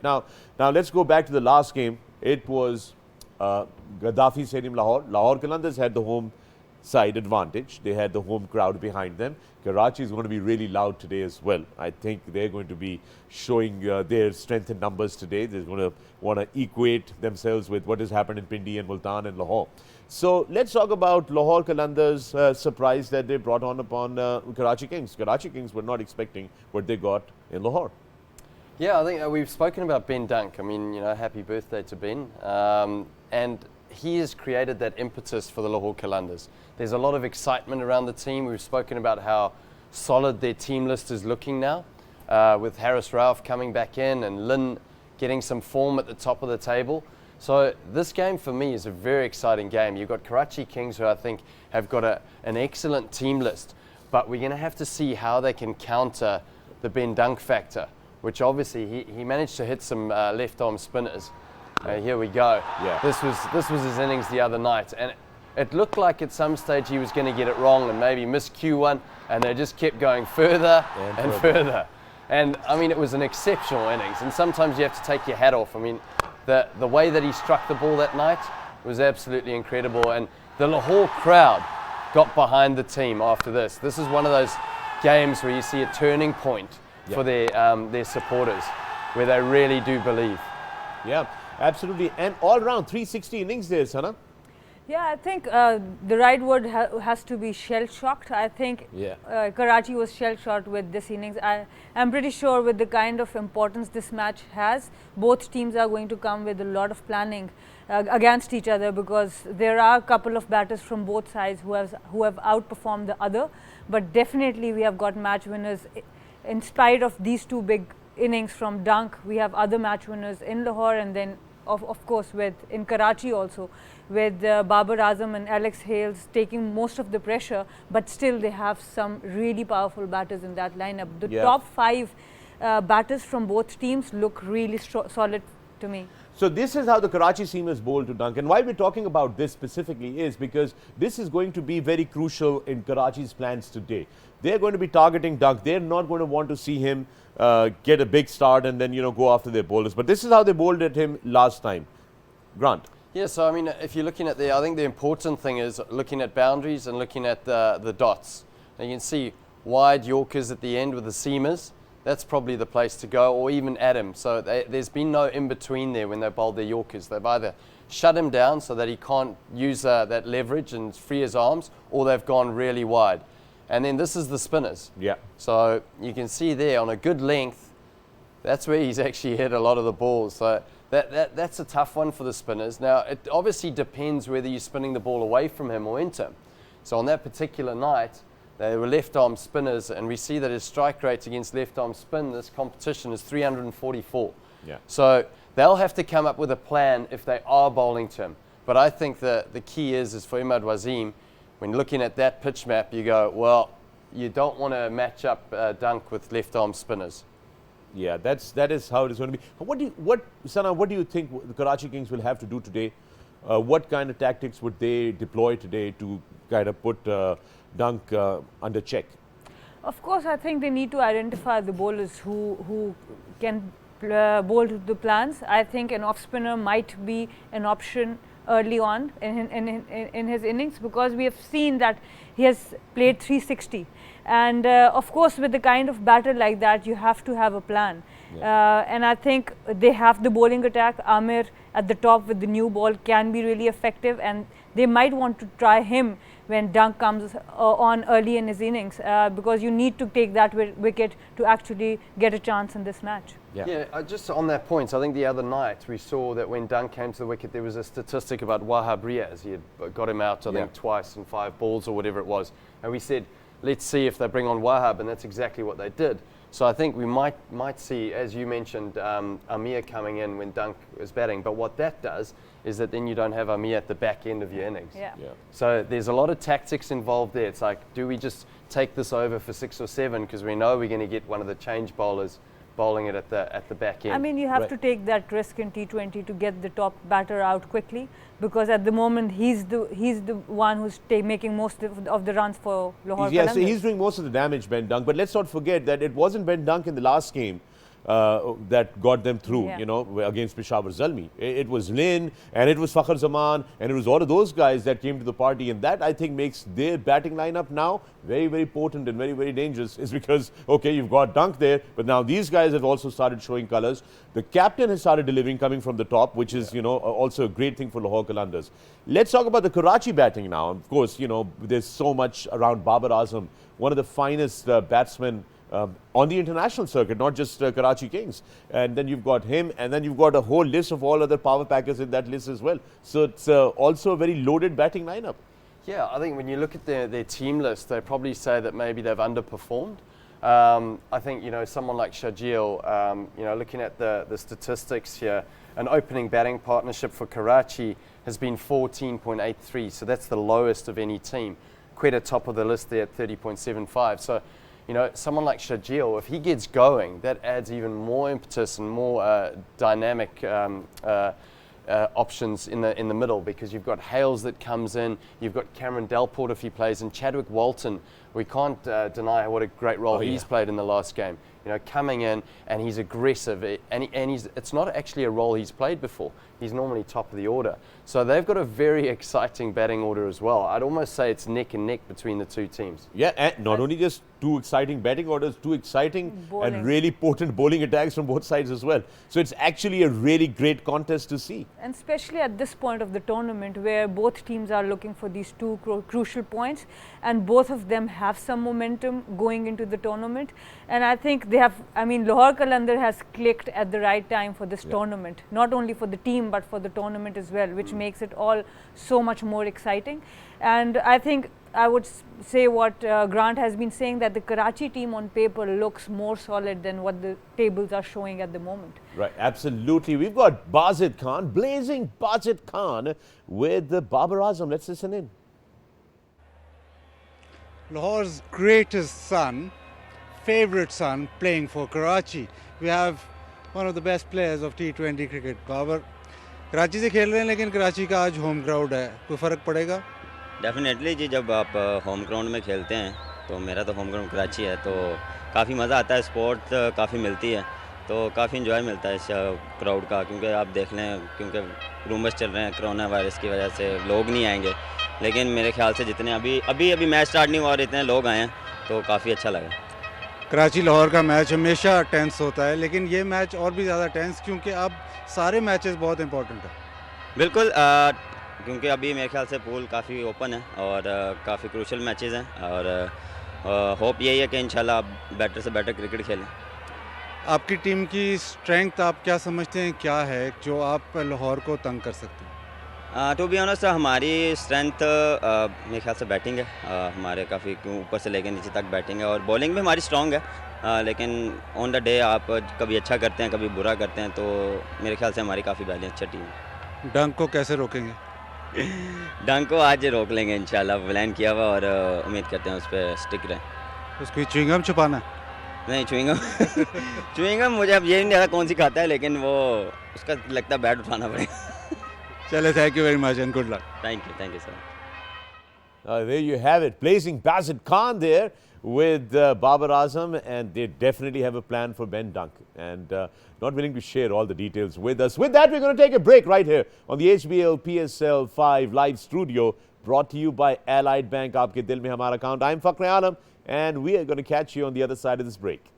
Now let's go back to the last game. It was Gaddafi Stadium, Lahore. Lahore Qalandars had the home side advantage. They had the home crowd behind them. Karachi is going to be really loud today as well. I think they're going to be showing their strength in numbers today. They're going to want to equate themselves with what has happened in Pindi and Multan and Lahore. So let's talk about Lahore Qalandars' surprise that they brought on upon Karachi Kings. Karachi Kings were not expecting what they got in Lahore. Yeah, I think we've spoken about Ben Dunk. I mean, you know, happy birthday to Ben. And he has created that impetus for the Lahore Qalandars. There's a lot of excitement around the team. We've spoken about how solid their team list is looking now, with Harris Rauf coming back in and Lynn getting some form at the top of the table. So this game for me is a very exciting game. You've got Karachi Kings, who I think have got an excellent team list, but we're going to have to see how they can counter the Ben Dunk factor, which obviously he managed to hit some left arm spinners. Here we go. Yeah. This was his innings the other night, and it looked like at some stage he was going to get it wrong and maybe miss Q1, and they just kept going further and further. And I mean, it was an exceptional innings, and sometimes you have to take your hat off. I mean, the way that he struck the ball that night was absolutely incredible, and the Lahore crowd got behind the team after this. This is one of those games where you see a turning point for their supporters, where they really do believe. Yeah, absolutely. And all around 360 innings there, Sana. Yeah, I think the right word has to be shell-shocked. I think Karachi was shell-shocked with this innings. I'm pretty sure with the kind of importance this match has, both teams are going to come with a lot of planning against each other, because there are a couple of batters from both sides who have outperformed the other. But definitely we have got match winners. In spite of these two big innings from Dunk, we have other match winners in Lahore, and then of course in Karachi also, with Babar Azam and Alex Hales taking most of the pressure, but still they have some really powerful batters in that lineup. The top five batters from both teams look really solid to me. So this is how the Karachi team is bowled to Dunk. And why we're talking about this specifically is because this is going to be very crucial in Karachi's plans today. They're going to be targeting Dunk. They're not going to want to see him get a big start and then, go after their bowlers. But this is how they bowled at him last time. Grant. Yeah, so I mean, if you're looking at I think the important thing is looking at boundaries and looking at the dots. Now you can see wide Yorkers at the end with the seamers. That's probably the place to go, or even at him. So there's been no in-between there when they bowled their Yorkers. They've either shut him down so that he can't use that leverage and free his arms, or they've gone really wide. And then this is the spinners. Yeah. So you can see there on a good length, that's where he's actually hit a lot of the balls. So that's a tough one for the spinners. Now, it obviously depends whether you're spinning the ball away from him or into him. So on that particular night, they were left-arm spinners, and we see that his strike rate against left-arm spin, this competition, is 344. Yeah. So they'll have to come up with a plan if they are bowling to him. But I think the key is for Imad Wasim, when looking at that pitch map, you go, well, you don't want to match up Dunk with left-arm spinners. Yeah, that is how it is going to be. Sana, what do you think the Karachi Kings will have to do today? What kind of tactics would they deploy today to kind of put Dunk under check? Of course, I think they need to identify the bowlers who can bowl to the plans. I think an off-spinner might be an option early on in his innings, because we have seen that he has played 360. And of course, with the kind of batter like that, you have to have a plan. And I think they have the bowling attack. Amir at the top with the new ball can be really effective, and they might want to try him when Dunk comes on early in his innings, because you need to take that wicket to actually get a chance in this match. Yeah, just on that point, I think the other night we saw that when Dunk came to the wicket, there was a statistic about Wahab Riaz. He had got him out, I think, twice in 5 balls or whatever it was. And we said, let's see if they bring on Wahab, and that's exactly what they did. So I think we might see, as you mentioned, Amir coming in when Dunk is batting. But what that does is that then you don't have Amir at the back end of your innings. So there's a lot of tactics involved there. It's like, do we just take this over for 6 or 7 because we know we're going to get one of the change bowlers bowling it at the back end? I mean, you have to take that risk in T20 to get the top batter out quickly, because at the moment he's the one who's making most of the runs for Lahore Qalandars. So he's doing most of the damage, Ben Dunk. But let's not forget that it wasn't Ben Dunk in the last game that got them through, you know, against Peshawar Zalmi. It was Lin, and it was Fakhar Zaman, and it was all of those guys that came to the party, and that I think makes their batting lineup now very, very potent and very, very dangerous. Is because, okay, you've got Dunk there, but now these guys have also started showing colors. The captain has started delivering coming from the top, which is, you know, also a great thing for Lahore Qalandars. Let's talk about the Karachi batting now. Of course, you know, there's so much around Babar Azam, one of the finest batsmen on the international circuit, not just Karachi Kings. And then you've got him, and then you've got a whole list of all other power packers in that list as well. So it's also a very loaded batting lineup. Yeah, I think when you look at their team list, they probably say that maybe they've underperformed. I think, you know, someone like Shajil, you know, looking at the statistics here, an opening batting partnership for Karachi has been 14.83, so that's the lowest of any team. Quetta top of the list there at 30.75. So, you know, someone like Shajil, if he gets going, that adds even more impetus and more dynamic options in the middle, because you've got Hales that comes in, you've got Cameron Delport if he plays, and Chadwick Walton. We can't deny what a great role he's played in the last game. You know, coming in, and he's aggressive, and it's not actually a role he's played before. He's normally top of the order. So they've got a very exciting batting order as well. I'd almost say it's neck and neck between the two teams. Yeah, and not only just two exciting batting orders, two exciting and really potent bowling attacks from both sides as well. So it's actually a really great contest to see. And especially at this point of the tournament, where both teams are looking for these two crucial points, and both of them have some momentum going into the tournament. And I think they have, I mean, Lahore Qalandar has clicked at the right time for this tournament, not only for the team but for the tournament as well, which makes it all so much more exciting. And I think I would say what Grant has been saying, that the Karachi team on paper looks more solid than what the tables are showing at the moment. Right, absolutely. We've got Bazid Khan, blazing Bazid Khan with the Babar Azam. Let's listen in. Lahore's greatest son, favorite son, playing for Karachi. We have one of the best players of T20 cricket, Babar. Karachi से खेल रहे हैं, लेकिन कराची का आज home ground है, कोई फ़र्क पड़ेगा? डेफिनेटली जी, जब आप होम ग्राउंड में खेलते हैं, तो मेरा तो होम ग्राउंड कराची है, तो काफ़ी मज़ा आता है, स्पोर्ट काफ़ी मिलती है, तो काफ़ी इन्जॉय मिलता है इस क्राउड का, क्योंकि आप देख लें, क्योंकि रूमर्स चल रहे हैं कोरोना वायरस की वजह से लोग नहीं आएंगे, लेकिन मेरे ख्याल से जितने अभी मैच स्टार्ट नहीं हुआ और इतने लोग आए हैं, तो काफ़ी अच्छा लगा। कराची लाहौर का मैच हमेशा टेंस होता है, लेकिन ये मैच और भी ज़्यादा टेंस, क्योंकि अब सारे मैचेस बहुत इंपॉर्टेंट है। बिल्कुल, क्योंकि अभी मेरे ख्याल से पूल काफ़ी ओपन है और काफ़ी क्रूशल मैचेस हैं, और होप यही है कि इंशाल्लाह आप बेटर से बेटर क्रिकेट खेलें। आपकी टीम की स्ट्रेंथ आप क्या समझते हैं, क्या है जो आप लाहौर को तंग कर सकते हैं? टू बी ऑनेस्ट, हमारी स्ट्रेंथ मेरे ख्याल से बैटिंग है, हमारे काफ़ी ऊपर से लेकर नीचे तक बैटिंग है, और बॉलिंग भी हमारी स्ट्रॉन्ग है, लेकिन ऑन द डे आप कभी अच्छा करते हैं, कभी बुरा करते हैं, तो मेरे ख्याल से हमारी काफ़ी बैलेंस अच्छा टीम है। डंक को कैसे रोकेंगे? डंक को आज रोक लेंगे इंशाल्लाह, प्लान किया हुआ, और उम्मीद करते हैं उस पर स्टिक रहें। उसकी च्युइंगम छुपाना? नहीं, च्युइंगम मुझे अब ये नहीं पता कौन सी खाता है, लेकिन वो उसका लगता है बैट उठाना पड़ेगा। चले, thank you very much and good luck. Thank you sir. There you have it, blazing Bazid Khan there with Babar Azam, and they definitely have a plan for Ben Dunk, and not willing to share all the details with us. With that, we're going to take a break right here on the HBL PSL 5 live studio, brought to you by Allied Bank. Aapke dil mein hamara account. I'm Fakhre Alam, and we are going to catch you on the other side of this break.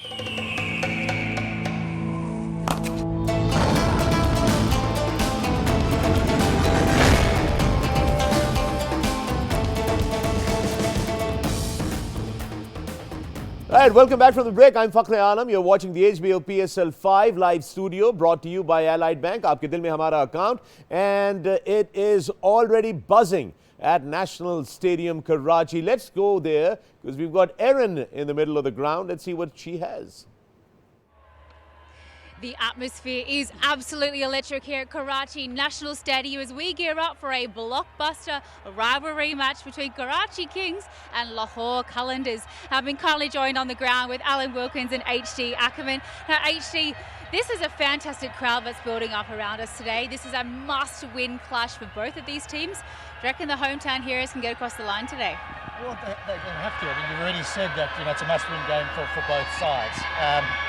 All right, welcome back from the break. I'm Fakhre Alam. You're watching the HBL PSL 5 live studio brought to you by Allied Bank. Aapke dil mein hamara account. And it is already buzzing at National Stadium, Karachi. Let's go there because we've got Erin in the middle of the ground. Let's see what she has. The atmosphere is absolutely electric here at Karachi National Stadium as we gear up for a blockbuster rivalry match between Karachi Kings and Lahore Qalandars. I've been currently joined on the ground with Alan Wilkins and HD Ackerman. Now, HD, this is a fantastic crowd that's building up around us today. This is a must-win clash for both of these teams. Do you reckon the hometown heroes can get across the line today? Well, they're going to have to. I mean, you've already said that it's a must-win game for both sides.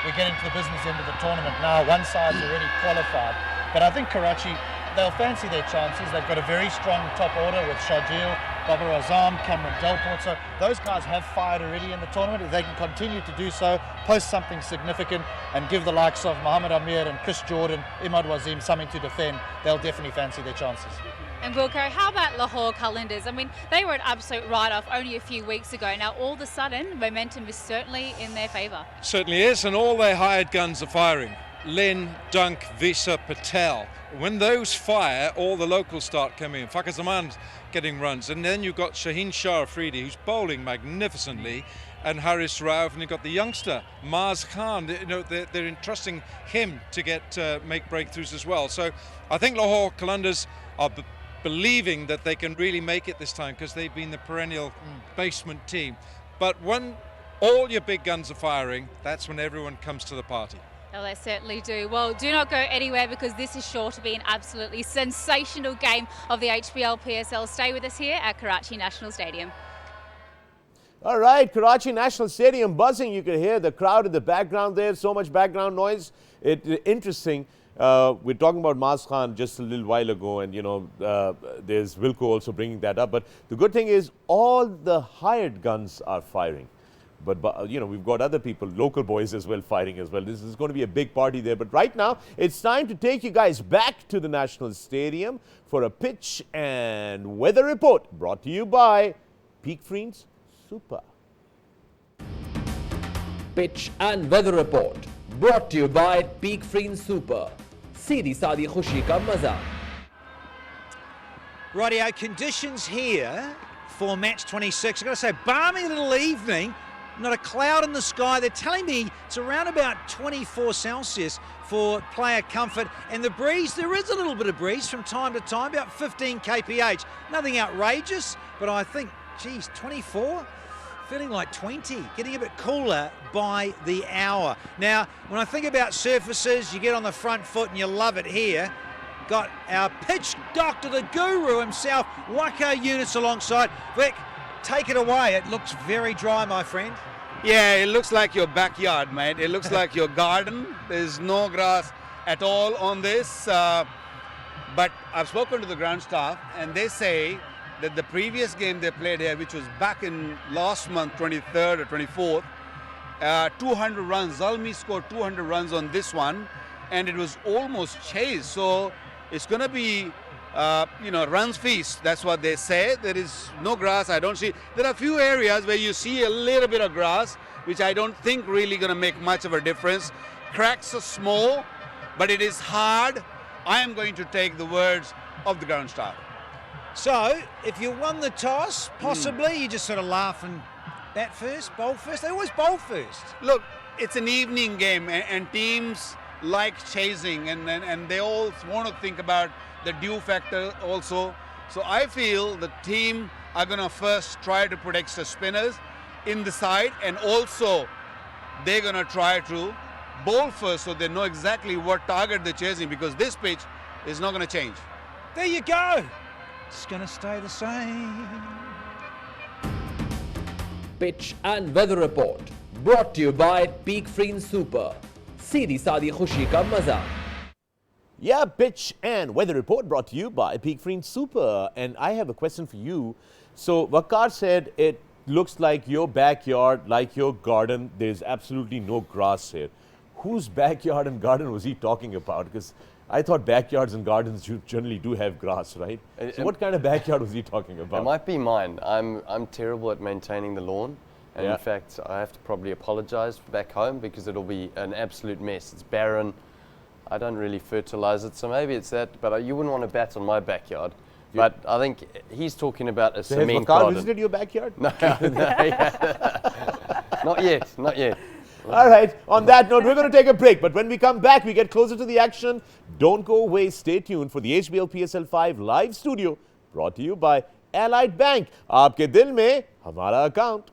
We're getting to the business end of the tournament now. One side's already qualified, but I think Karachi, they'll fancy their chances. They've got a very strong top order with Shajil, Babar Azam, Cameron Delport. So those guys have fired already in the tournament. If they can continue to do so, post something significant, and give the likes of Mohamed Amir and Chris Jordan, Imad Wazim something to defend, they'll definitely fancy their chances. And Wilco, how about Lahore Qalandars? I mean, they were an absolute write-off only a few weeks ago. Now, all of a sudden, momentum is certainly in their favour. Certainly is, and all their hired guns are firing. Lynn, Dunk, Visa, Patel. When those fire, all the locals start coming in. Fakhar Zaman's getting runs, and then you've got Shaheen Shah Afridi, who's bowling magnificently, and Haris Rauf, and you've got the youngster Maz Khan. They're entrusting him to make breakthroughs as well. So I think Lahore Qalandars are believing that they can really make it this time because they've been the perennial basement team. But when all your big guns are firing, that's when everyone comes to the party. Oh, they certainly do. Well, do not go anywhere because this is sure to be an absolutely sensational game of the HBL PSL. Stay with us here at Karachi National Stadium. All right, Karachi National Stadium buzzing. You can hear the crowd in the background there. So much background noise. Interesting. We're talking about Maz Khan just a little while ago, and there's Wilco also bringing that up. But the good thing is all the hired guns are firing. But we've got other people, local boys as well, fighting as well. This is going to be a big party there. But right now, it's time to take you guys back to the National Stadium for a pitch and weather report brought to you by Peak Friends Super. Pitch and weather report brought to you by Peak Friends Super. सीधी सादी खुशी का मजा. Rightio, conditions here for match 26. I've got to say, balmy little evening. Not a cloud in the sky. They're telling me it's around about 24 Celsius for player comfort. And the breeze, there is a little bit of breeze from time to time, about 15 kph. Nothing outrageous, but I think, geez, 24? Feeling like 20, getting a bit cooler by the hour. Now, when I think about surfaces, you get on the front foot and you love it here. Got our pitch doctor, the guru himself, Waka Yunus alongside. Vic, take it away. It looks very dry, my friend. Yeah, it looks like your backyard, mate. It looks like your garden. There's no grass at all on this. But I've spoken to the ground staff, and they say that the previous game they played here, which was back in last month, 23rd or 24th, 200 runs. Zalmi scored 200 runs on this one, and it was almost chased. So it's going to be runs feast. That's what they say. There is no grass. I don't see. There are a few areas where you see a little bit of grass, which I don't think really going to make much of a difference. Cracks are small, but it is hard. I am going to take the words of the ground staff. So, if you won the toss, possibly you just sort of laugh and bat first, bowl first. They always bowl first. Look, it's an evening game, and teams like chasing, and they all want to think about the dew factor also. So I feel the team are going to first try to protect the spinners in the side, and also they're going to try to bowl first so they know exactly what target they're chasing, because this pitch is not going to change. There you go. It's going to stay the same. Pitch and weather report brought to you by Peak Friends Super. सीधी सादी खुशी का मजा. Yeah, pitch and weather report brought to you by Peak Friends Super. And I have a question for you. So Waqar said looks like your backyard, like your garden. There's absolutely no grass here. Whose backyard and garden was he talking about? Because I thought backyards and gardens generally do have grass, right? So what kind of backyard was he talking about? It might be mine. I'm terrible at maintaining the lawn. And in fact, I have to probably apologize back home because it'll be an absolute mess. It's barren. I don't really fertilize it, so maybe it's that. But you wouldn't want to bat on my backyard. Yeah. But I think he's talking about a cement garden. Has visited your backyard? No, not yet, not yet. All right, on that note, we're going to take a break. But when we come back, we get closer to the action. Don't go away. Stay tuned for the HBL PSL 5 live studio brought to you by Allied Bank. Aapke dil mein hamara account.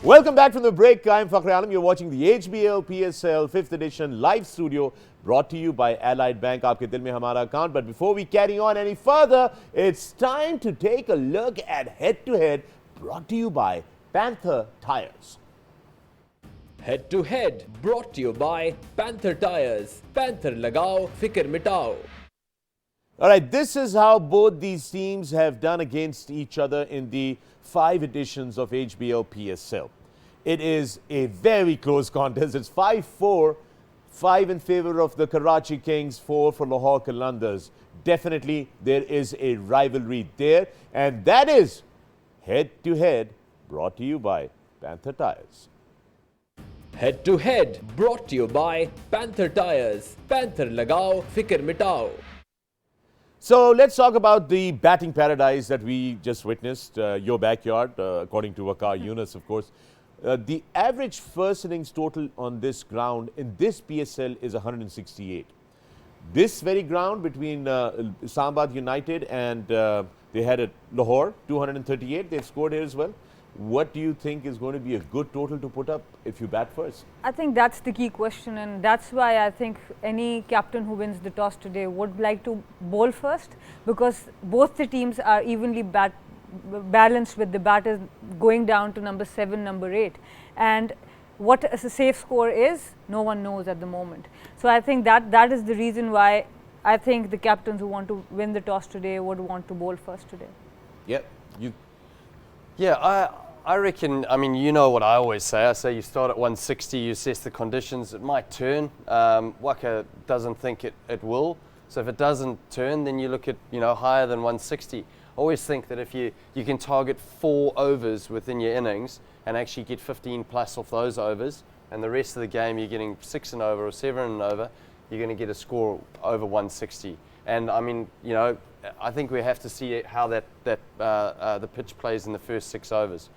Welcome back from the break. I'm Fakhri Alam. You're watching the HBL PSL 5th edition live studio brought to you by Allied Bank. Aapke dil mein hamara account. But before we carry on any further, it's time to take a look at Head to Head brought to you by Panther Tires. Head to Head brought to you by Panther Tires. Panther lagao, fikr mitao. All right, this is how both these teams have done against each other in the 5 editions of HBL PSL. It is a very close contest. It's 5-4, 5 in favor of the Karachi Kings, 4 for Lahore Qalandars. Definitely there is a rivalry there, and that is Head to Head brought to you by Panther Tires. Head to Head brought to you by Panther Tires. Panther lagao, fikr mitao. So let's talk about the batting paradise that we just witnessed, your backyard, according to Waqar Yunus, of course. The average first innings total on this ground in this PSL is 168. This very ground between Islamabad United and they had at Lahore, 238. They've scored here as well. What do you think is going to be a good total to put up if you bat first? I think that's the key question, and that's why I think any captain who wins the toss today would like to bowl first, because both the teams are evenly balanced with the batters going down to number 7, number 8. And what a safe score is, no one knows at the moment. So I think that is the reason why I think the captains who want to win the toss today would want to bowl first today. Yeah, Yeah, I reckon, I mean, you know what I always say. I say you start at 160, you assess the conditions. It might turn. Waka doesn't think it will. So if it doesn't turn, then you look at, higher than 160. I always think that if you can target 4 overs within your innings and actually get 15 plus off those overs, and the rest of the game you're getting 6 and over or 7 and over, you're going to get a score over 160. And I mean, I think we have to see how the pitch plays in the first 6 overs.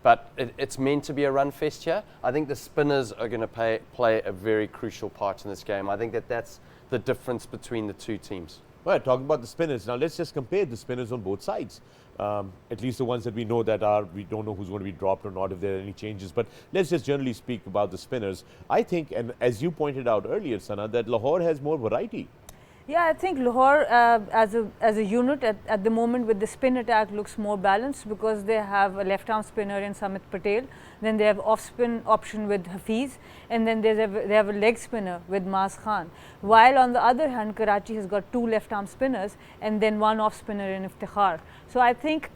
But it's meant to be a run fest here. I think the spinners are going to play a very crucial part in this game. I think that's the difference between the two teams. Well, talking about the spinners, now let's just compare the spinners on both sides. At least the ones that we know we don't know who's going to be dropped or not, if there are any changes. But let's just generally speak about the spinners. I think, and as you pointed out earlier, Sana, that Lahore has more variety. Yeah, I think Lahore as a unit at the moment with the spin attack looks more balanced, because they have a left-arm spinner in Samit Patel, then they have off-spin option with Hafiz, and then they have a leg spinner with Maaz Khan. While on the other hand, Karachi has got 2 left-arm spinners and then 1 off-spinner in Iftikhar. So I think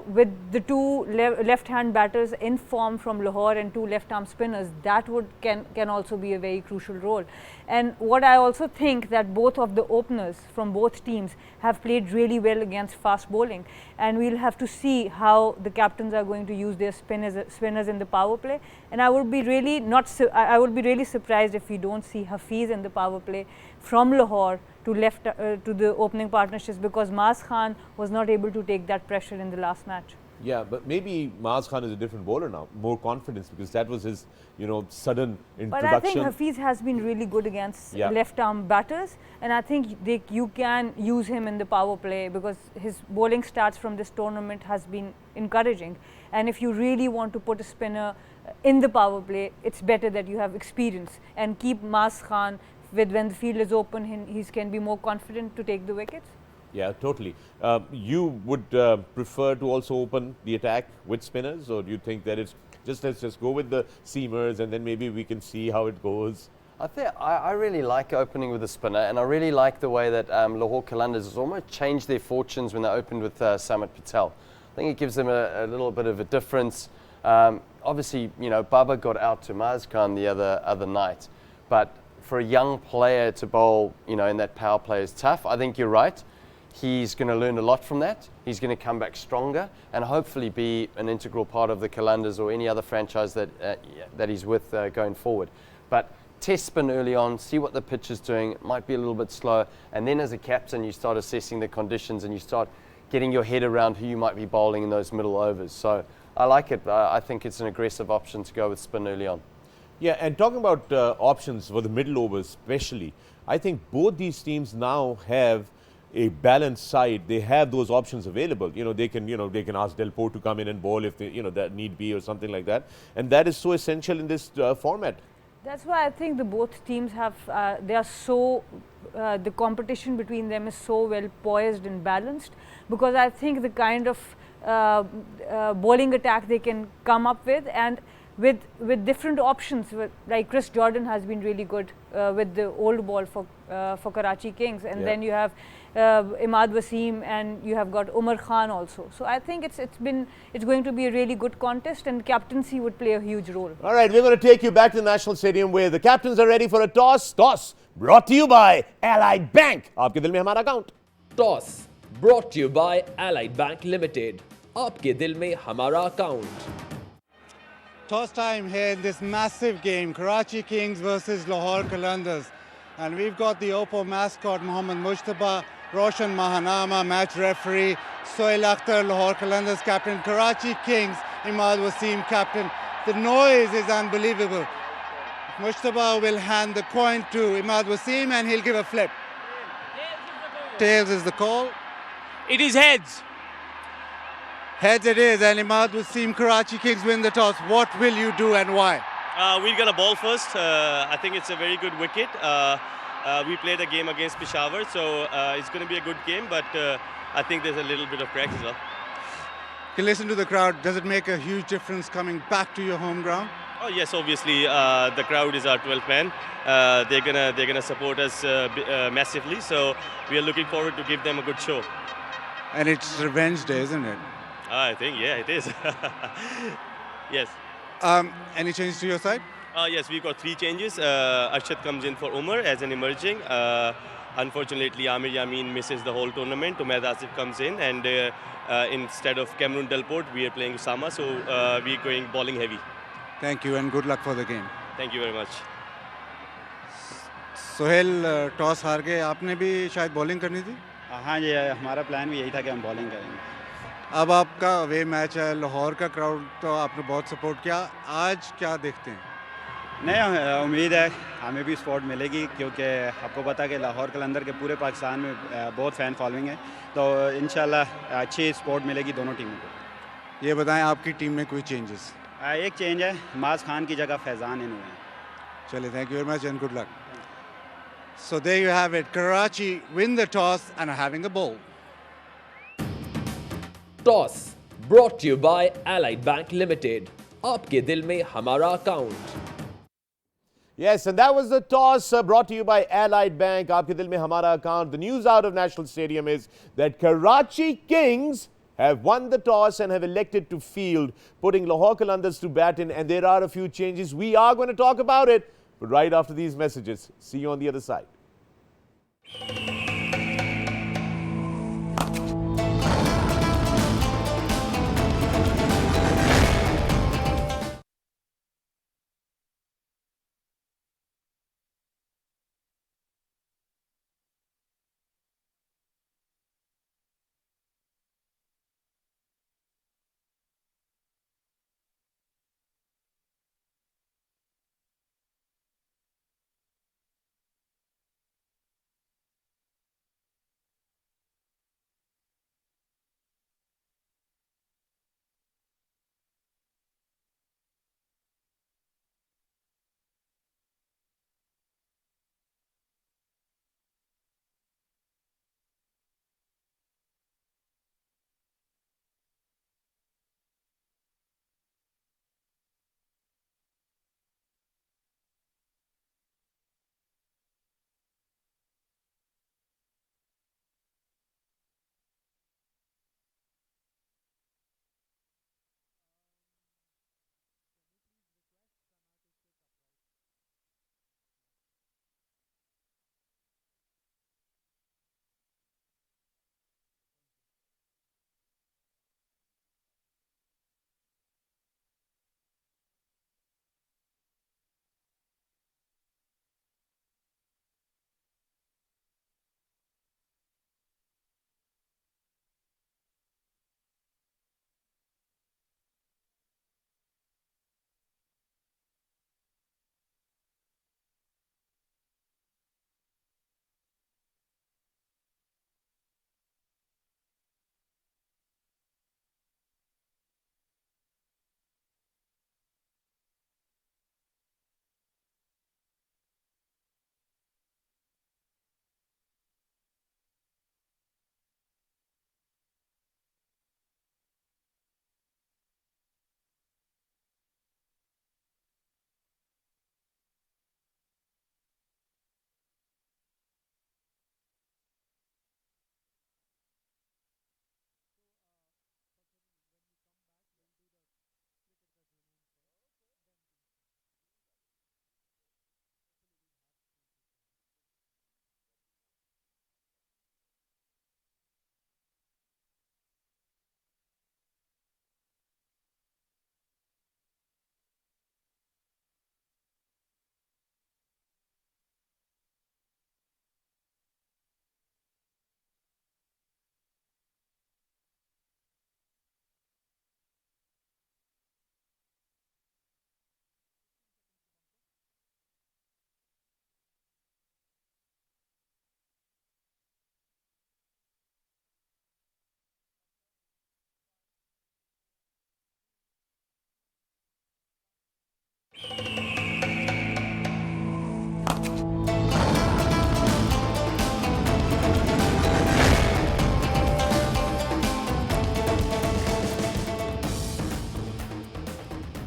with the 2 left-hand batters in form from Lahore and 2 left-arm spinners, that can also be a very crucial role. And what I also think that both of the openers from both teams have played really well against fast bowling, and we'll have to see how the captains are going to use their spinners in the power play. And I would be really surprised if we don't see Hafiz in the power play from Lahore to the opening partnerships, because Maaz Khan was not able to take that pressure in the last match. Yeah, but maybe Maaz Khan is a different bowler now, more confidence, because that was his, sudden introduction. But I think Hafiz has been really good against left-arm batters, and I think you can use him in the power play, because his bowling stats from this tournament has been encouraging. And if you really want to put a spinner in the power play, it's better that you have experience and keep Maaz Khan when the field is open, he can be more confident to take the wickets. Yeah, totally. You would prefer to also open the attack with spinners, or do you think that let's just go with the seamers and then maybe we can see how it goes? I really like opening with a spinner, and I really like the way that Lahore Qalandars has almost changed their fortunes when they opened with Samit Patel. I think it gives them a little bit of a difference. Obviously, Baba got out to Maaz Khan the other night, but for a young player to bowl, in that power play is tough. I think you're right. He's going to learn a lot from that. He's going to come back stronger and hopefully be an integral part of the Qalandars or any other franchise that he's with going forward. But test spin early on, see what the pitch is doing. It might be a little bit slow, and then as a captain, you start assessing the conditions and you start getting your head around who you might be bowling in those middle overs. So I like it. I think it's an aggressive option to go with spin early on. Yeah, and talking about options for the middle overs especially, I think both these teams now have a balanced side. They have those options available. They can ask Del Poe to come in and bowl if that need be or something like that. And that is so essential in this format. That's why I think both teams have, the competition between them is so well poised and balanced, because I think the kind of bowling attack they can come up with, and with different options, like Chris Jordan has been really good with the old ball for Karachi Kings, and then you have Imad Wasim, and you have got Umar Khan also. So I think it's going to be a really good contest, and captaincy would play a huge role. All right, we're going to take you back to the National Stadium where the captains are ready for a toss. Toss brought to you by Allied Bank. Aapke dil mein hamara account. Toss brought to you by Allied Bank Limited. Aapke dil mein hamara account. Toss time here in this massive game, Karachi Kings versus Lahore Qalandars. And we've got the Oppo mascot, Mohammad Mujtaba, Roshan Mahanama, match referee. Sohail Akhtar, Lahore Qalandars captain. Karachi Kings, Imad Wasim captain. The noise is unbelievable. Mushtaba will hand the coin to Imad Wasim and he'll give a flip. Tails is the call. It is heads. Heads it is, and Imad Wasim, Karachi Kings win the toss. What will you do and why? We're going to ball first. I think it's a very good wicket. We played a game against Peshawar, so it's going to be a good game, but I think there's a little bit of crack as well. You listen to the crowd. Does it make a huge difference coming back to your home ground? Oh yes, obviously the crowd is our 12th man. They're gonna support us massively, so we are looking forward to give them a good show. And it's revenge day, isn't it? I think it is. Yes. Any changes to your side? Yes, we've got 3 changes. Arshad comes in for Umar as an emerging. Unfortunately, Amir Yamin misses the whole tournament. Umaid Asif comes in, and instead of Cameron Delport, we are playing Usama, so we're going bowling heavy. Thank you and good luck for the game. Thank you very much. Sohail toss हार गए, आपने भी शायद bowling करनी थी? हाँ जी, हमारा plan भी यही था कि हम बॉलिंग करेंगे। अब आपका वे मैच है, लाहौर का क्राउड तो आपने बहुत सपोर्ट किया, आज क्या देखते हैं? नहीं, उम्मीद है हमें भी सपोर्ट मिलेगी, क्योंकि आपको पता है कि लाहौर कलंदर के पूरे पाकिस्तान में बहुत फ़ैन फॉलोइंग है, तो इंशाल्लाह अच्छी सपोर्ट मिलेगी दोनों टीमों को। ये बताएं आपकी टीम में कोई चेंजेस? एक चेंज है, माज खान की जगह फैज़ान इन हुए हैं। चलिए, thank you very much and good luck. So there you have it. Karachi win the toss and are having a bowl. Toss brought to you by Allied Bank Limited. आपके दिल में हमारा account. Yes, and that was the toss brought to you by Allied Bank. Aapke dil mein hamara account. The news out of National Stadium is that Karachi Kings have won the toss and have elected to field, putting Lahore Qalandars to bat in, and there are a few changes. We are going to talk about it, but right after these messages. See you on the other side.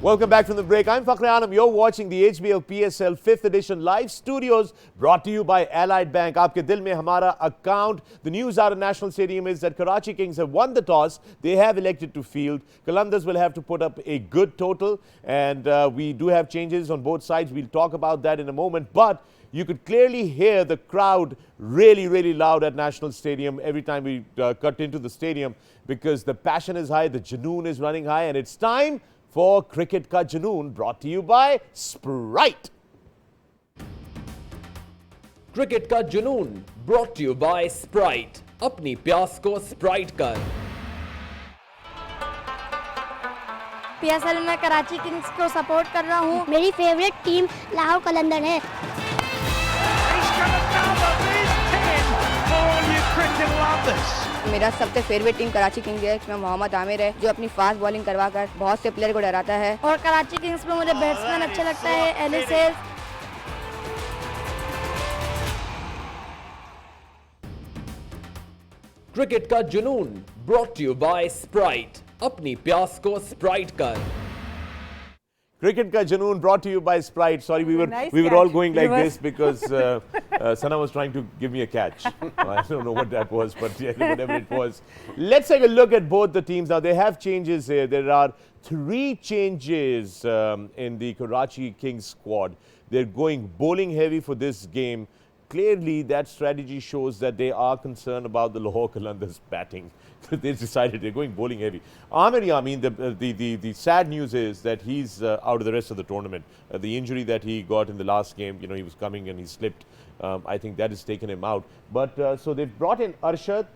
Welcome back from the break. I'm Fakhri Anam. You're watching the HBL PSL 5th edition live studios brought to you by Allied Bank. Aapke dil mein hamara account. The news out of National Stadium is that Karachi Kings have won the toss. They have elected to field. Qalandars will have to put up a good total, and we do have changes on both sides. We'll talk about that in a moment. But you could clearly hear the crowd really loud at National Stadium every time we cut into the stadium, because the passion is high, the Junoon is running high, and it's time for Cricket Ka Junoon, brought to you by Sprite. Cricket का जुनून brought to you by Sprite. अपनी प्यास को Sprite कर. PSL में Karachi Kings को support कर रहा हूँ. मेरी फेवरेट टीम लाहौर कलंदर है. मेरा सबसे फेवरेट टीम कराची किंग्स है. इसमें मोहम्मद आमिर है जो अपनी फास्ट बॉलिंग करवाकर बहुत से प्लेयर को डराता है. और कराची किंग्स में मुझे बैट्समैन अच्छा लगता है, एलिसेस. क्रिकेट का जुनून brought to you by Sprite. अपनी प्यास को स्प्राइट कर. Cricket Ka Junoon brought to you by Sprite. Sorry, we were all going like this because Sana was trying to give me a catch. I don't know what that was, but yeah, whatever it was. Let's take a look at both the teams. Now, they have changes here. There are 3 changes in the Karachi Kings squad. They're going bowling heavy for this game. Clearly, that strategy shows that they are concerned about the Lahore Qalandars batting. They decided they're going bowling heavy. Amir Yamin, the sad news is that he's out of the rest of the tournament. The injury that he got in the last game, you know, he was coming and he slipped. I think that has taken him out. But so they've brought in Arshad,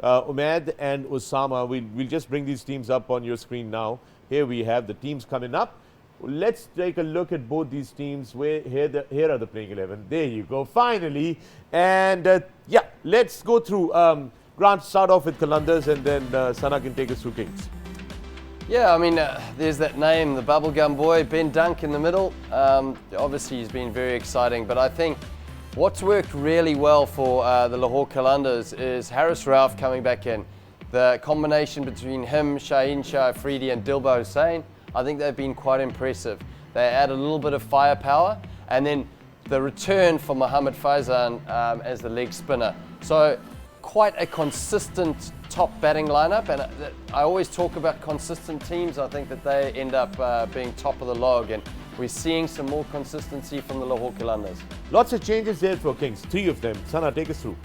Umaid and Osama. We'll just bring these teams up on your screen now. Here we have the teams coming up. Let's take a look at both these teams. Here are the playing 11. There you go, finally. And yeah, let's go through. Grant, start off with Qalandars, and then Sana can take us through Kings. Yeah, I mean, there's that name, the bubblegum boy, Ben Dunk in the middle. Obviously, he's been very exciting, but I think what's worked really well for the Lahore Qalandars is Haris Rauf coming back in. The combination between him, Shaheen Shah Afridi and Dilba Hussain, I think they've been quite impressive. They add a little bit of firepower, and then the return for Mohammad Faizan as the leg spinner. So quite a consistent top batting lineup, and I always talk about consistent teams. I think that they end up being top of the log, and we're seeing some more consistency from the Lahore Qalandars. Lots of changes there for Kings, 3 of them. Sana, take us through.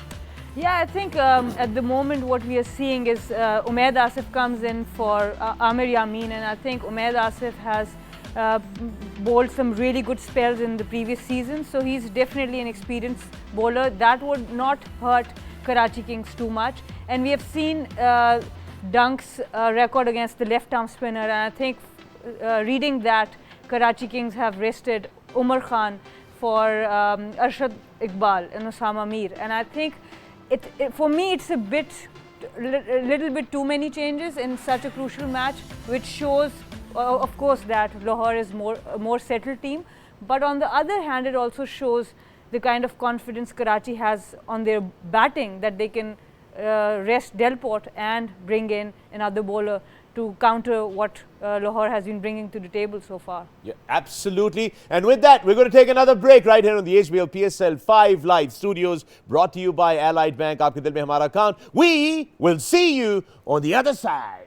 Yeah, I think at the moment what we are seeing is Umaid Asif comes in for Amir Yamin, and I think Umaid Asif has bowled some really good spells in the previous season, so he's definitely an experienced bowler. That would not hurt Karachi Kings too much. And we have seen Dunk's record against the left-arm spinner, and I think reading that, Karachi Kings have rested Umar Khan for Arshad Iqbal and Osama Mir, and I think for me it's a little bit too many changes in such a crucial match, which shows of course that Lahore is a more settled team, but on the other hand it also shows the kind of confidence Karachi has on their batting, that they can rest Delport and bring in another bowler to counter what Lahore has been bringing to the table so far. Yeah, absolutely. And with that, we're going to take another break right here on the HBL PSL 5 Live Studios, brought to you by Allied Bank. Aapke dil mein hamara account. We will see you on the other side.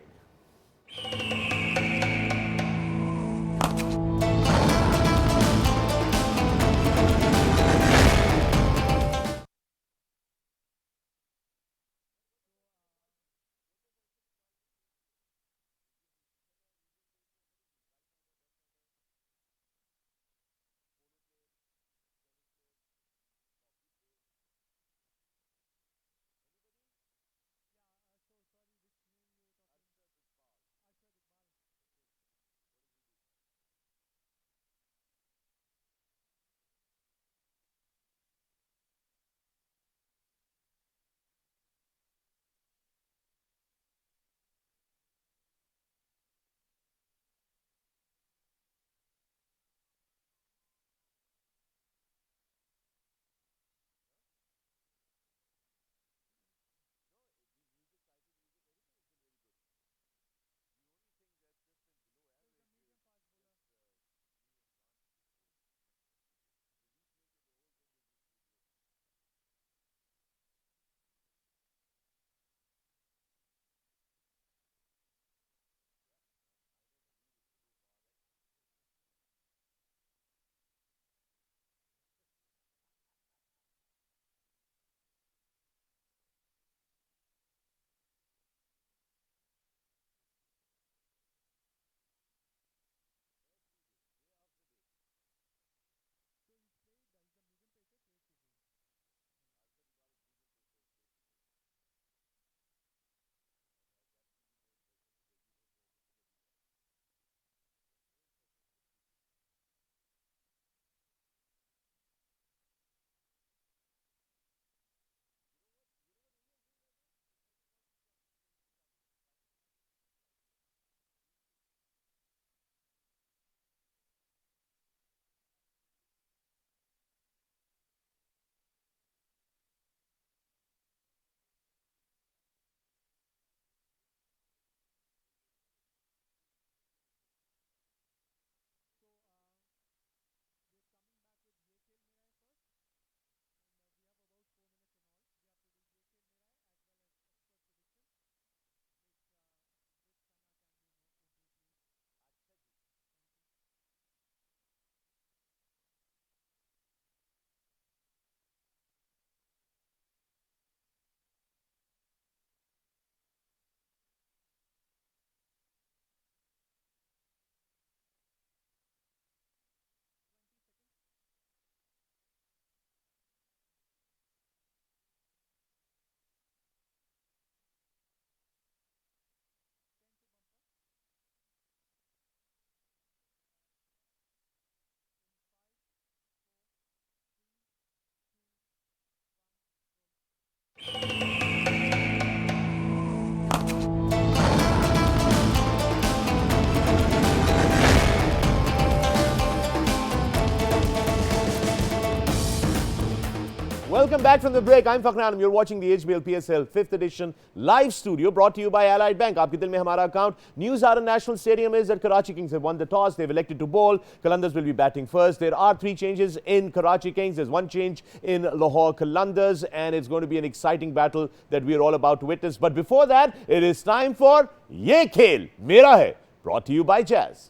back from the break. I'm Fakhran Alam. You're watching the HBL PSL 5th edition live studio brought to you by Allied Bank. Aapke dil mein hamara account. News out of National Stadium is that Karachi Kings have won the toss. They've elected to bowl. Qalandars will be batting first. There are 3 changes in Karachi Kings. There's 1 change in Lahore Qalandars, and it's going to be an exciting battle that we're all about to witness. But before that, it is time for Ye Khel Mera Hai, brought to you by Jazz.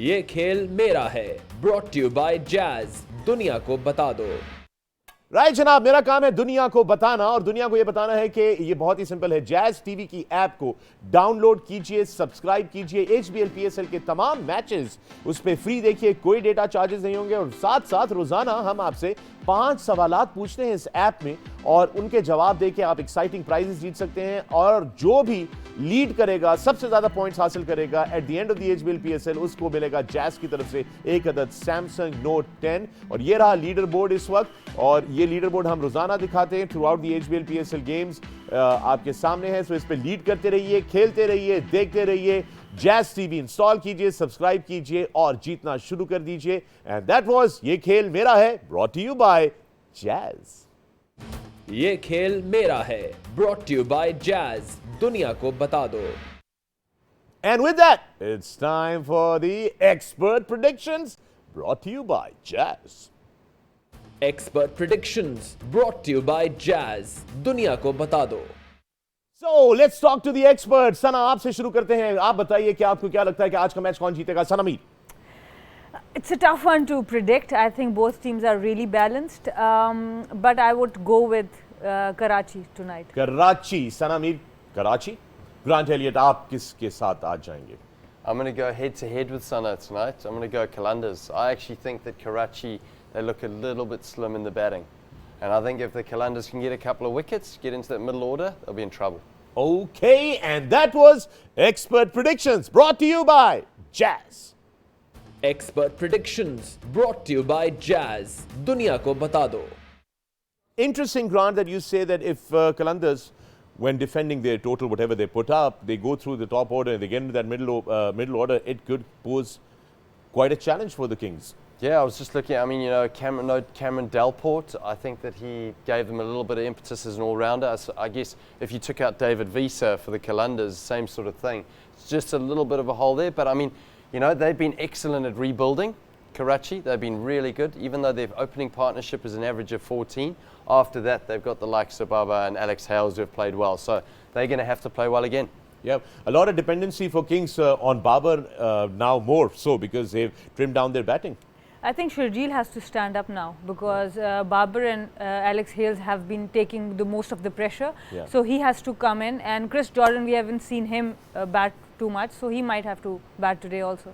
ये खेल मेरा है, brought to you by Jazz. दुनिया को बता दो. Right जनाब, मेरा काम है दुनिया को बताना, और दुनिया को यह बताना है कि ये बहुत ही सिंपल है. जैज टीवी की ऐप को डाउनलोड कीजिए, सब्सक्राइब कीजिए. HBL PSL के तमाम मैचेस उस पर फ्री देखिए, कोई डेटा चार्जेस नहीं होंगे, और साथ साथ रोजाना हम आपसे 5 सवालात पूछते हैं इस ऐप में, और उनके जवाब देके आप एक्साइटिंग प्राइजेस जीत सकते हैं. और जो भी लीड करेगा, सबसे ज्यादा पॉइंट्स हासिल करेगा at the end of the HBL PSL, उसको मिलेगा जैज की तरफ से एक अदद सैमसंग नोट 10. और ये रहा लीडर बोर्ड इस वक्त, और ये लीडर बोर्ड हम रोजाना दिखाते हैं through out the HBL PSL games. आपके सामने है, सो इस पे लीड करते रहिए, खेलते रहिए, देखते रहिए. जैज टीवी इंस्टॉल कीजिए, सब्सक्राइब कीजिए और जीतना शुरू कर दीजिए. एंड दैट वाज ये खेल मेरा है, brought to you by Jazz. ये खेल मेरा है, brought to you by Jazz. दुनिया को बता दो. And with that, it's time for the expert predictions, brought to you by Jazz. Expert predictions brought to you by Jazz. दुनिया को बता दो. So let's talk to the experts. सना, आपसे शुरू करते हैं. आप बताइए कि आपको क्या लगता है कि आज का मैच कौन जीतेगा? सना Mir. It's a tough one to predict. I think both teams are really balanced, but I would go with Karachi tonight. Karachi. Sana Mir, Karachi. Grant Elliott, आप किसके साथ आज जाएंगे? I'm going to go head to head with Sana tonight. I'm going to go Qalandars. I actually think that Karachi, they look a little bit slim in the batting. And I think if the Qalandars can get a couple of wickets, get into that middle order, they'll be in trouble. Okay, and that was Expert Predictions, brought to you by Jazz. Expert predictions brought to you by Jazz. दुनिया को बता दो. Interesting, Grant, that you say that if Qalandars, when defending their total, whatever they put up, they go through the top order and they get into that middle order, it could pose quite a challenge for the Kings. Yeah, I was just looking. I mean, you know, Cameron Delport, I think that he gave them a little bit of impetus as an all-rounder. I guess if you took out David Visa for the Qalandars, same sort of thing. It's just a little bit of a hole there. But I mean, you know, they've been excellent at rebuilding. Karachi, they've been really good, even though their opening partnership is an average of 14. After that, they've got the likes of Baba and Alex Hales who have played well. So they're going to have to play well again. Yeah, a lot of dependency for Kings on Babar now, more so because they've trimmed down their batting. I think Sharjeel has to stand up now because Babar and Alex Hales have been taking the most of the pressure. Yeah. So he has to come in, and Chris Jordan, we haven't seen him bat too much, so he might have to bat today also.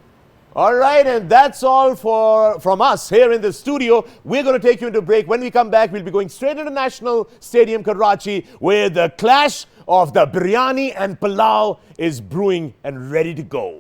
All right, and that's all from us here in the studio. We're going to take you into break. When we come back, we'll be going straight into National Stadium, Karachi, where the clash of the biryani and pulao is brewing and ready to go.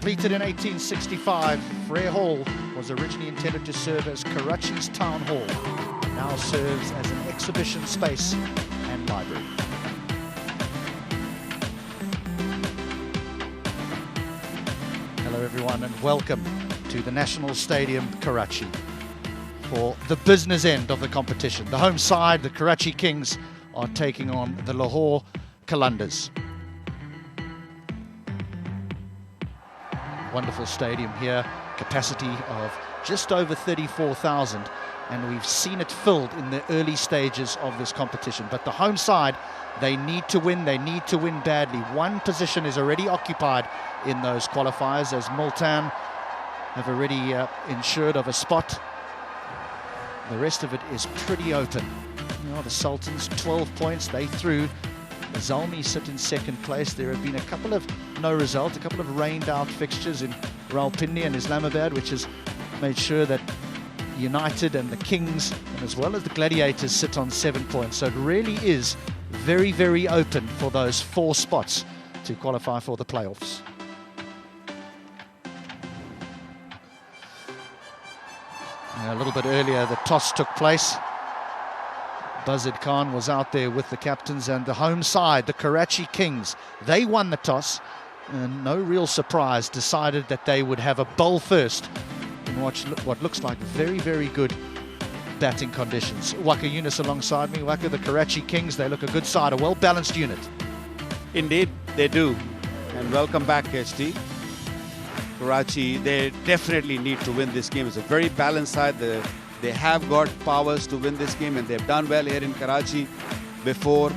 Completed in 1865, Frere Hall was originally intended to serve as Karachi's town hall. Now serves as an exhibition space and library. Hello everyone and welcome to the National Stadium, Karachi, for the business end of the competition. The home side, the Karachi Kings, are taking on the Lahore Qalandars. Wonderful stadium here, capacity of just over 34,000, and we've seen it filled in the early stages of this competition. But the home side, they need to win badly. One position is already occupied in those qualifiers, as Multan have already ensured of a spot. The rest of it is pretty open. You know, the Sultans, 12 points, they through. The Zalmi sit in second place. There have been a couple of no results, a couple of rained out fixtures in Rawalpindi and Islamabad, which has made sure that United and the Kings, and as well as the Gladiators, sit on 7 points. So it really is very, very open for those 4 spots to qualify for the playoffs. A little bit earlier, the toss took place. Bazid Khan was out there with the captains, and the home side, the Karachi Kings, they won the toss, and no real surprise, decided that they would have a bowl first in what looks like very, very good batting conditions. Waka Yunus alongside me. Waka, the Karachi Kings, they look a good side, a well-balanced unit. Indeed, they do. And welcome back, HT. Karachi, they definitely need to win this game. It's a very balanced side. They have got powers to win this game, and they've done well here in Karachi before.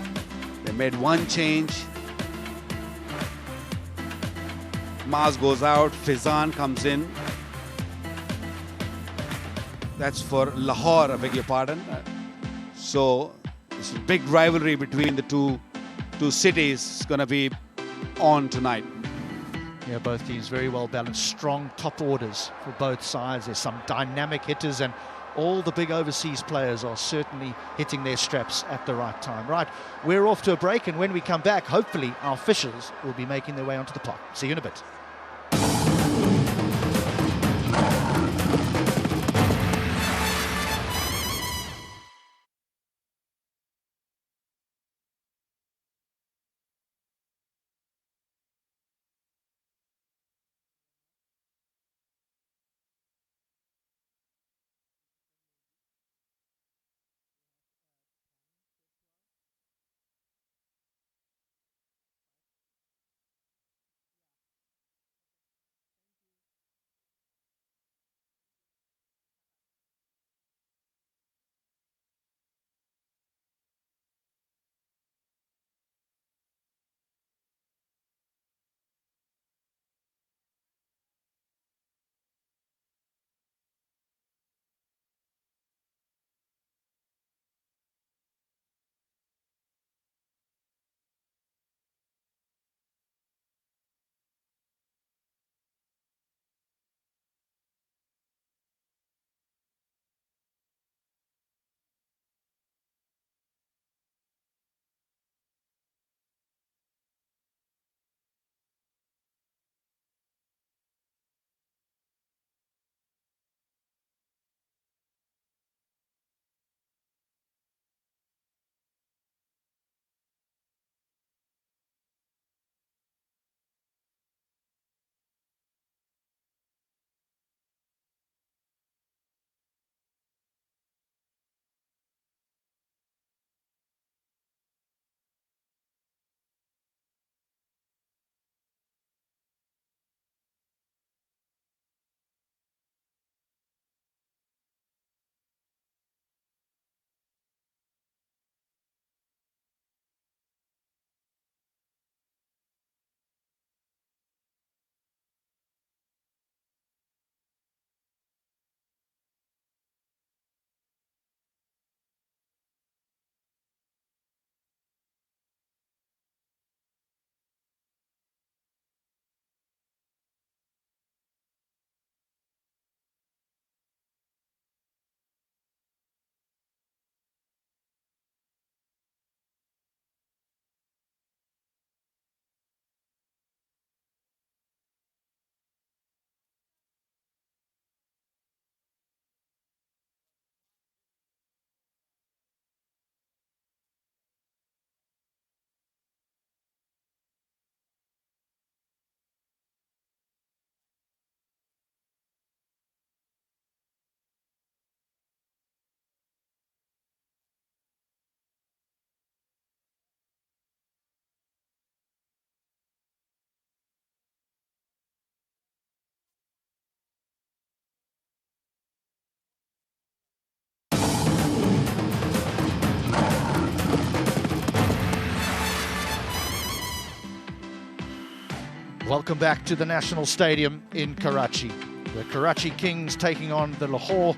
They made one change. Maz goes out, Fizan comes in. That's for Lahore, I beg your pardon. So it's a big rivalry between the two cities. It's going to be on tonight. Yeah, both teams very well balanced, strong top orders for both sides. There's some dynamic hitters, and all the big overseas players are certainly hitting their straps at the right time. Right, we're off to a break, and when we come back, hopefully our officials will be making their way onto the park. See you in a bit. Welcome back to the National Stadium in Karachi. The Karachi Kings taking on the Lahore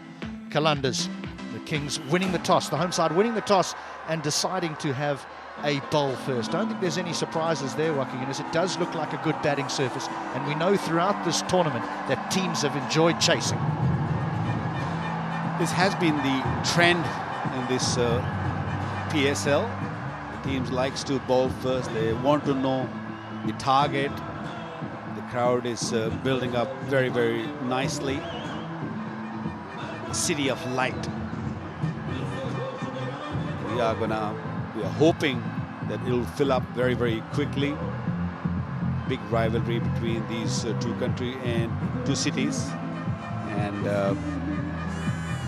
Qalandars. The Kings winning the toss, the home side winning the toss and deciding to have a bowl first. I don't think there's any surprises there, Joaquin, as it does look like a good batting surface. And we know throughout this tournament that teams have enjoyed chasing. This has been the trend in this PSL. The teams likes to bowl first. They want to know the target. The crowd is building up very, very nicely. The city of light. We are hoping that it'll fill up very, very quickly. Big rivalry between these two countries and two cities. And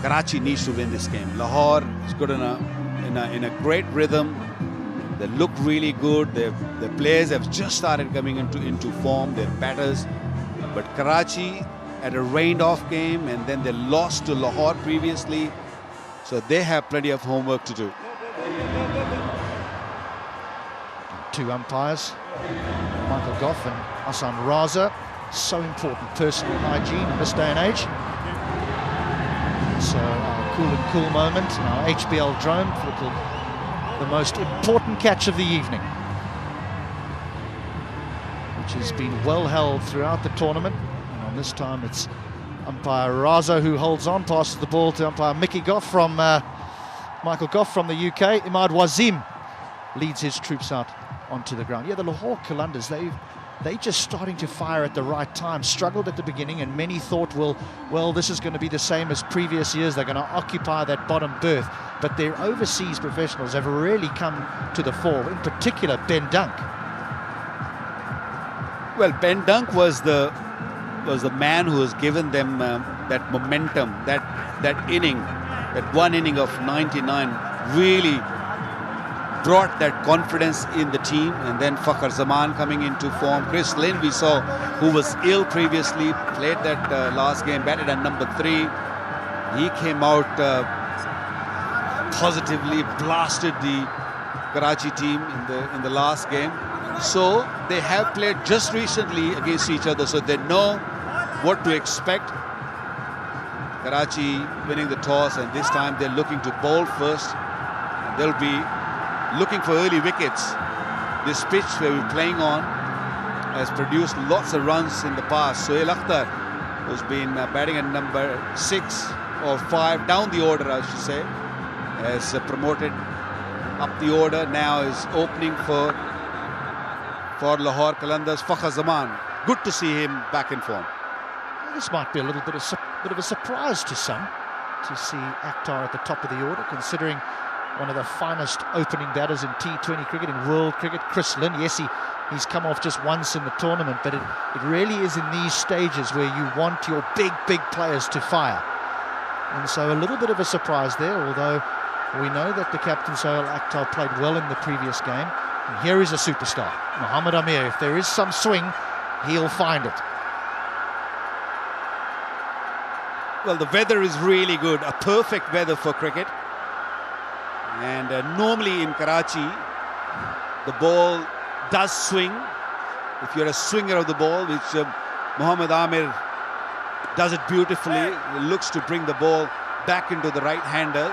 Karachi needs to win this game. Lahore is good in a great rhythm. They look really good. The players have just started coming into form. They're batters. But Karachi had a rained-off game, and then they lost to Lahore previously. So they have plenty of homework to do. Two umpires, Michael Goff and Hassan Raza. So important, personal hygiene in this day and age. So our cool moment, our HBL drone for the most important catch of the evening, which has been well held throughout the tournament. And on this time it's umpire Raza who holds on, passes the ball to umpire Mickey Goff from Michael Goff from the UK. Imad Wazim leads his troops out onto the ground. Yeah, the Lahore Qalandars, they just starting to fire at the right time. Struggled at the beginning, and many thought, well, this is going to be the same as previous years. They're going to occupy that bottom berth. But their overseas professionals have really come to the fore. In particular, Ben Dunk. Well, Ben Dunk was the man who has given them that momentum, that inning, that one inning of 99 really brought that confidence in the team. And then Fakhar Zaman coming into form. Chris Lynn, we saw, who was ill previously, played that last game, batted at number 3. He came out positively, blasted the Karachi team in the last game. So they have played just recently against each other, so they know what to expect. Karachi winning the toss, and this time they're looking to bowl first. They'll be looking for early wickets. This pitch where we're playing on has produced lots of runs in the past. Sohail Akhtar, who's been batting at number 6 or 5, down the order I should say, has promoted up the order, now is opening for Lahore Qalandars. Fakhar Zaman, good to see him back in form. This might be a little bit of a surprise to some, to see Akhtar at the top of the order, considering one of the finest opening batters in T20 cricket, in world cricket. Chris Lynn, yes, he's come off just once in the tournament, but it really is in these stages where you want your big players to fire. And so a little bit of a surprise there, although we know that the captain Sohail Akhtar played well in the previous game. And here is a superstar, Mohammad Amir. If there is some swing, he'll find it. Well, the weather is really good, a perfect weather for cricket. And normally in Karachi, the ball does swing. If you're a swinger of the ball, which Mohammad Amir does it beautifully. He looks to bring the ball back into the right-hander.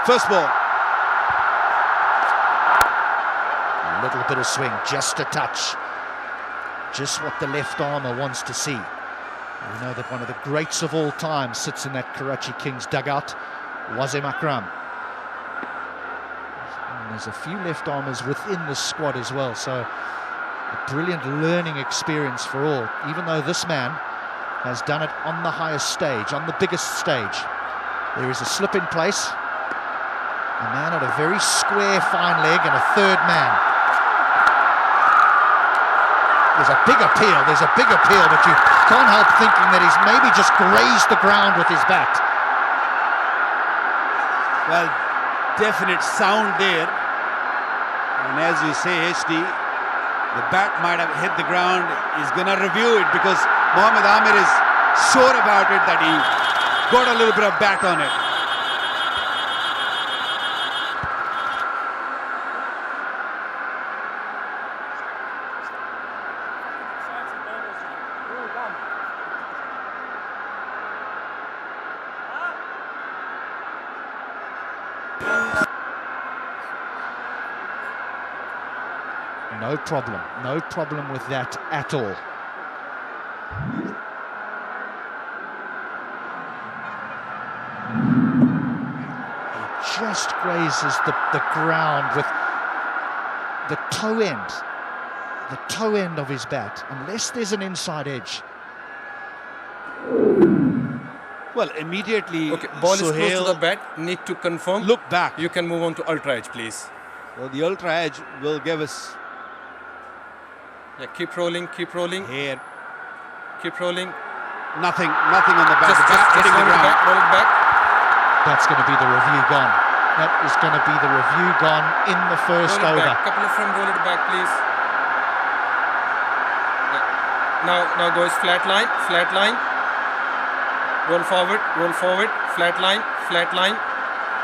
First ball. A little bit of swing, just a touch. Just what the left armer wants to see. We know that one of the greats of all time sits in that Karachi Kings dugout, Wasim Akram. And there's a few left armers within the squad as well, so a brilliant learning experience for all, even though this man has done it on the highest stage, on the biggest stage. There is a slip in place. A man at a very square, fine leg, and a third man. There's a big appeal, but you can't help thinking that he's maybe just grazed the ground with his bat. Well, definite sound there. And as you say, HD, the bat might have hit the ground. He's going to review it because Mohammad Amir is sure about it that he got a little bit of bat on it. No problem with that at all. He just grazes the ground with the toe end of his bat, unless there's an inside edge. Well, immediately, okay, ball is close Suhail to the bat, need to confirm. Look back. You can move on to ultra edge, please. Well, the ultra edge will give us... Yeah, keep rolling. Here. Keep rolling. Nothing on the back. Just roll it back. That's going to be the review gone. That is going to be the review gone in the first over. Couple of from roll it back, please. Yeah. Now goes flat line. Roll forward, flat line.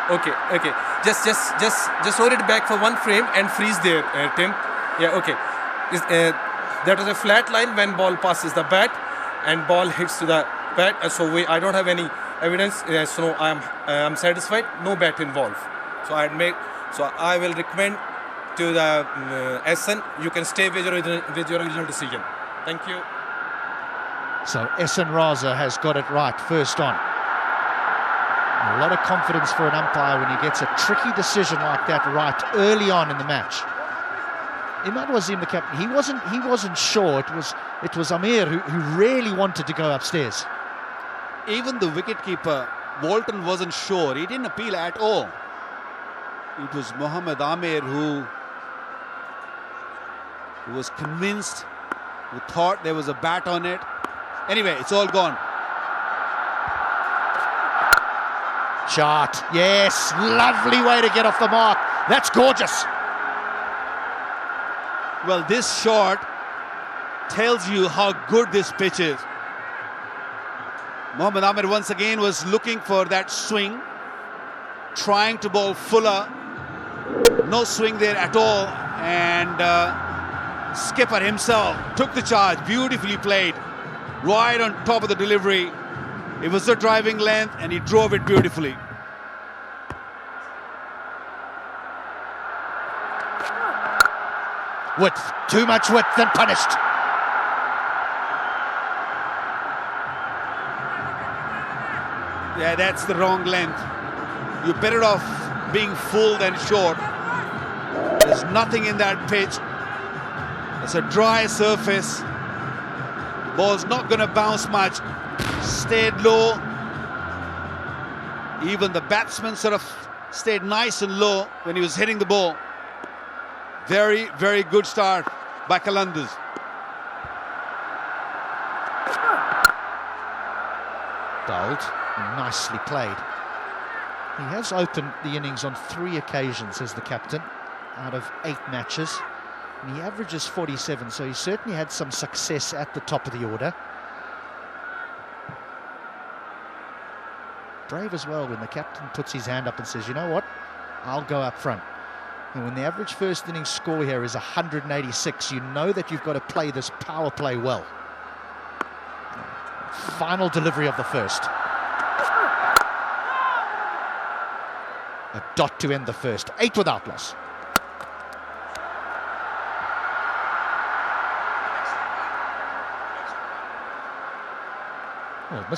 Okay. Just hold it back for one frame and freeze there, Tim. Yeah, okay. That was a flat line when ball passes the bat and ball hits to the bat. I don't have any evidence. So I'm satisfied. No bat involved. So I will recommend to the SN. You can stay with your original decision. Thank you. So SN Raza has got it right, first on. A lot of confidence for an umpire when he gets a tricky decision like that right early on in the match. Imad Wasim, the captain, he wasn't sure. It was Amir who really wanted to go upstairs. Even the wicketkeeper, Walton, wasn't sure. He didn't appeal at all. It was Mohammad Amir who was convinced, who thought there was a bat on it. Anyway, it's all gone. Shot, yes, lovely way to get off the mark. That's gorgeous. Well, this shot tells you how good this pitch is. Mohammad Amir once again was looking for that swing, trying to bowl fuller. No swing there at all, and skipper himself took the charge, beautifully played, right on top of the delivery. It was the driving length and he drove it beautifully. Width, too much width and punished. Yeah, that's the wrong length. You're better off being full than short. There's nothing in that pitch. It's a dry surface. The ball's not going to bounce much. Stayed low. Even the batsman sort of stayed nice and low when he was hitting the ball. Very, very good start by Qalandars. Bowled and nicely played. He has opened the innings on 3 occasions as the captain out of 8 matches. And he averages 47, so he certainly had some success at the top of the order. Brave as well when the captain puts his hand up and says, you know what, I'll go up front. And when the average first innings score here is 186, you know that you've got to play this power play well. Final delivery of the first. A dot to end the first. 8 without loss. Well,